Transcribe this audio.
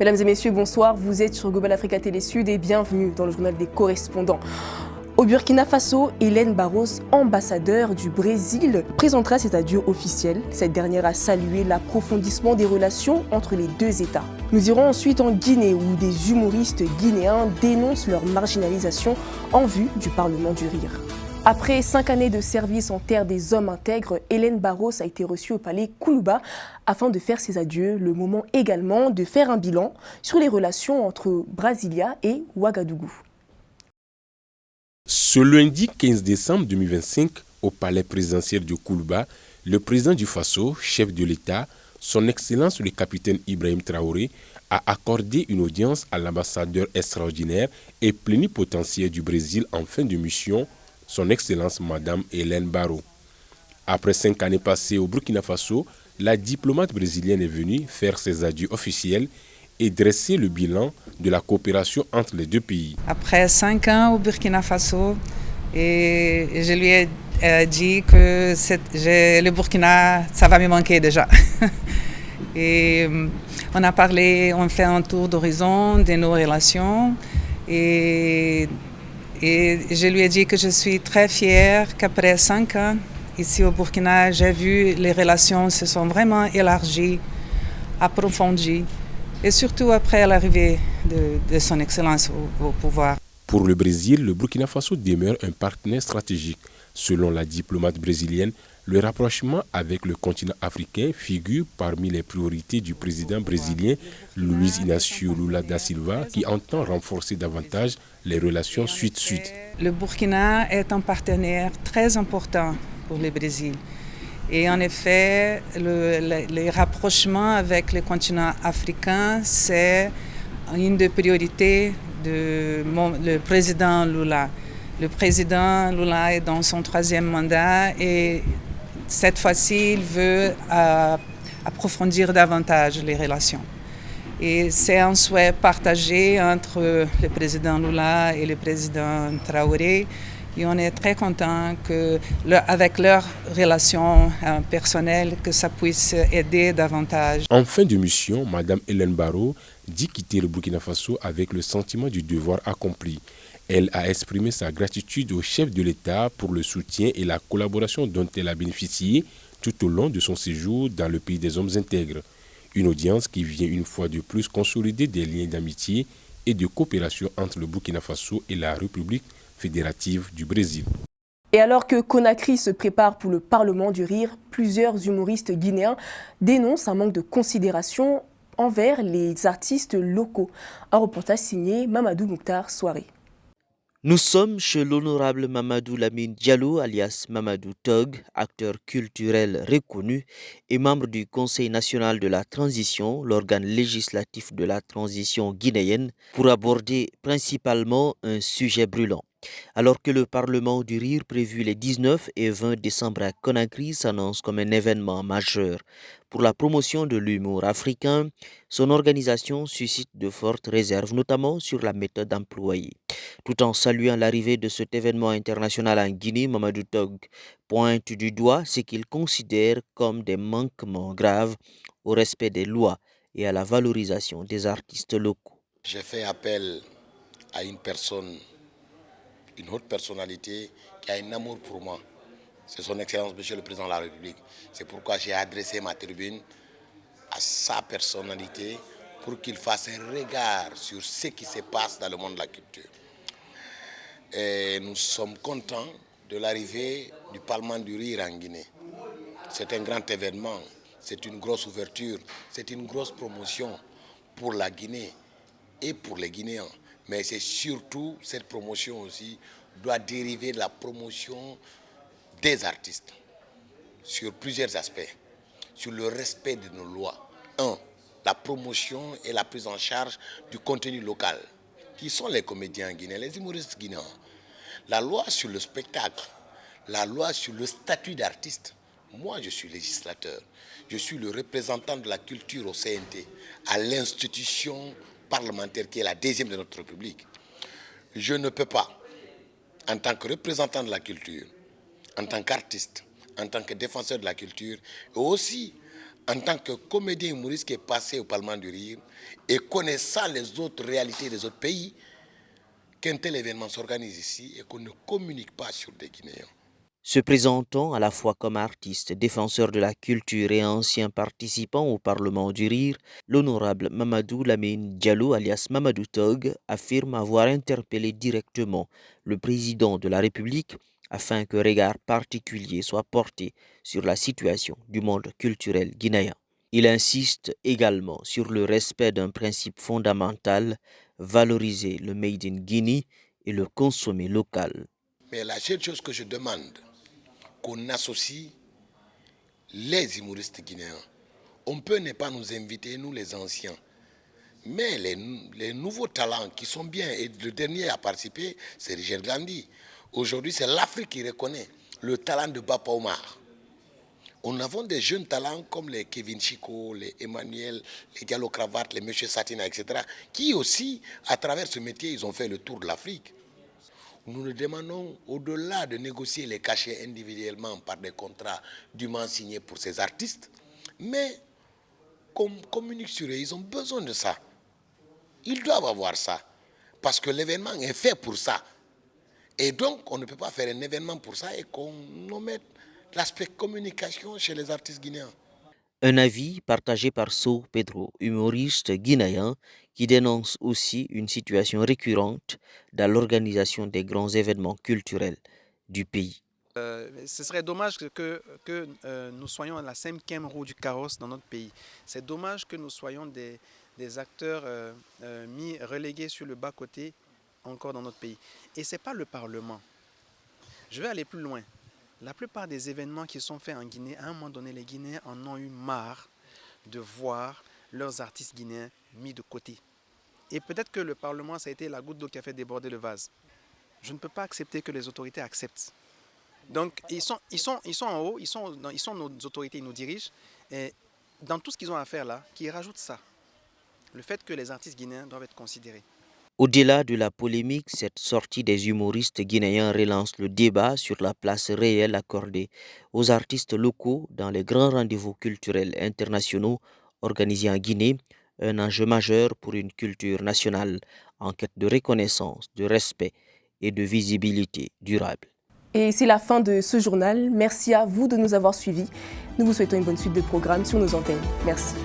Mesdames et messieurs, bonsoir. Vous êtes sur Global Africa Télé Sud et bienvenue dans le journal des correspondants. Au Burkina Faso, Hélène Barros, ambassadeur du Brésil, présentera ses adieux officiels. Cette dernière a salué l'approfondissement des relations entre les deux États. Nous irons ensuite en Guinée où des humoristes guinéens dénoncent leur marginalisation en vue du Parlement du Rire. Après 5 années de service en terre des hommes intègres, Hélène Barros a été reçue au palais Koulouba afin de faire ses adieux. Le moment également de faire un bilan sur les relations entre Brasilia et Ouagadougou. Ce lundi 15 décembre 2025, au palais présidentiel de Koulouba, le président du Faso, chef de l'État, son Excellence le capitaine Ibrahim Traoré, a accordé une audience à l'ambassadeur extraordinaire et plénipotentiaire du Brésil en fin de mission, son Excellence Madame Hélène Barros. Après 5 années passées au Burkina Faso, la diplomate brésilienne est venue faire ses adieux officiels et dresser le bilan de la coopération entre les deux pays. Après 5 ans au Burkina Faso, et je lui ai dit que le Burkina, ça va me manquer déjà. Et on a parlé, on fait un tour d'horizon de nos relations et je lui ai dit que je suis très fière qu'après 5 ans, ici au Burkina, j'ai vu les relations se sont vraiment élargies, approfondies, et surtout après l'arrivée de son Excellence au pouvoir. Pour le Brésil, le Burkina Faso demeure un partenaire stratégique. Selon la diplomate brésilienne, le rapprochement avec le continent africain figure parmi les priorités du président brésilien Luiz Inácio Lula da Silva, qui entend renforcer davantage les relations sud-sud. Le Burkina est un partenaire très important pour le Brésil. Et en effet, les rapprochements avec le continent africain, c'est une des priorités du président Lula. Le président Lula est dans son 3e mandat et cette fois-ci, il veut approfondir davantage les relations. Et c'est un souhait partagé entre le président Lula et le président Traoré. Et on est très content qu'avec leur relation personnelle, que ça puisse aider davantage. En fin de mission, Mme Hélène Barros dit quitter le Burkina Faso avec le sentiment du devoir accompli. Elle a exprimé sa gratitude au chef de l'État pour le soutien et la collaboration dont elle a bénéficié tout au long de son séjour dans le pays des hommes intègres. Une audience qui vient une fois de plus consolider des liens d'amitié et de coopération entre le Burkina Faso et la République fédérative du Brésil. Et alors que Conakry se prépare pour le Parlement du Rire, plusieurs humoristes guinéens dénoncent un manque de considération envers les artistes locaux. Un reportage signé Mamadou Mouktar Soirée. Nous sommes chez l'honorable Mamadou Lamine Diallo, alias Mamadou Tog, acteur culturel reconnu et membre du Conseil national de la transition, l'organe législatif de la transition guinéenne, pour aborder principalement un sujet brûlant. Alors que le Parlement du Rire prévu les 19 et 20 décembre à Conakry s'annonce comme un événement majeur pour la promotion de l'humour africain, son organisation suscite de fortes réserves, notamment sur la méthode employée. Tout en saluant l'arrivée de cet événement international en Guinée, Mamadou Tog pointe du doigt ce qu'il considère comme des manquements graves au respect des lois et à la valorisation des artistes locaux. J'ai fait appel à une personne, une haute personnalité qui a un amour pour moi. C'est son Excellence, Monsieur le Président de la République. C'est pourquoi j'ai adressé ma tribune à sa personnalité pour qu'il fasse un regard sur ce qui se passe dans le monde de la culture. Et nous sommes contents de l'arrivée du Parlement du Rire en Guinée. C'est un grand événement, c'est une grosse ouverture, c'est une grosse promotion pour la Guinée et pour les Guinéens. Mais c'est surtout, cette promotion aussi doit dériver de la promotion des artistes sur plusieurs aspects, sur le respect de nos lois. 1. La promotion et la prise en charge du contenu local. Qui sont les comédiens guinéens, les humoristes guinéens. La loi sur le spectacle, la loi sur le statut d'artiste. Moi, je suis législateur. Je suis le représentant de la culture au CNT, à l'institution parlementaire qui est la 2e de notre République. Je ne peux pas, en tant que représentant de la culture, en tant qu'artiste, en tant que défenseur de la culture, et aussi en tant que comédien humoriste qui est passé au Parlement du Rire et connaissant les autres réalités des autres pays, qu'un tel événement s'organise ici et qu'on ne communique pas sur des Guinéens. Se présentant à la fois comme artiste, défenseur de la culture et ancien participant au Parlement du Rire, l'honorable Mamadou Lamine Diallo, alias Mamadou Tog, affirme avoir interpellé directement le président de la République afin qu'un regard particulier soit porté sur la situation du monde culturel guinéen. Il insiste également sur le respect d'un principe fondamental, valoriser le Made in Guinea et le consommer local. Mais la seule chose que je demande, qu'on associe les humoristes guinéens. On peut ne pas nous inviter, nous les anciens. Mais les nouveaux talents qui sont bien, et le dernier à participer, c'est Richard Gandhi. Aujourd'hui, c'est l'Afrique qui reconnaît le talent de Bapa Omar. On avons des jeunes talents comme les Kevin Chico, les Emmanuel, les Gallo Cravate, les Monsieur Satina, etc. qui aussi, à travers ce métier, ils ont fait le tour de l'Afrique. Nous nous demandons, au-delà de négocier les cachets individuellement par des contrats dûment signés pour ces artistes, mais qu'on communique sur eux, ils ont besoin de ça. Ils doivent avoir ça, parce que l'événement est fait pour ça. Et donc, on ne peut pas faire un événement pour ça et qu'on omette l'aspect communication chez les artistes guinéens. Un avis partagé par So Pedro, humoriste guinéen, qui dénonce aussi une situation récurrente dans l'organisation des grands événements culturels du pays. Ce serait dommage que nous soyons à la cinquième roue du carrosse dans notre pays. C'est dommage que nous soyons des acteurs mis relégués sur le bas-côté encore dans notre pays. Et ce n'est pas le Parlement. Je vais aller plus loin. La plupart des événements qui sont faits en Guinée, à un moment donné, les Guinéens en ont eu marre de voir leurs artistes guinéens mis de côté. Et peut-être que le Parlement, ça a été la goutte d'eau qui a fait déborder le vase. Je ne peux pas accepter que les autorités acceptent. Donc, ils sont en haut, ils sont nos autorités, ils nous dirigent. Et dans tout ce qu'ils ont à faire là, qu'ils rajoutent ça. Le fait que les artistes guinéens doivent être considérés. Au-delà de la polémique, cette sortie des humoristes guinéens relance le débat sur la place réelle accordée aux artistes locaux dans les grands rendez-vous culturels internationaux organisés en Guinée, un enjeu majeur pour une culture nationale en quête de reconnaissance, de respect et de visibilité durable. Et c'est la fin de ce journal. Merci à vous de nous avoir suivis. Nous vous souhaitons une bonne suite de programmes sur nos antennes. Merci.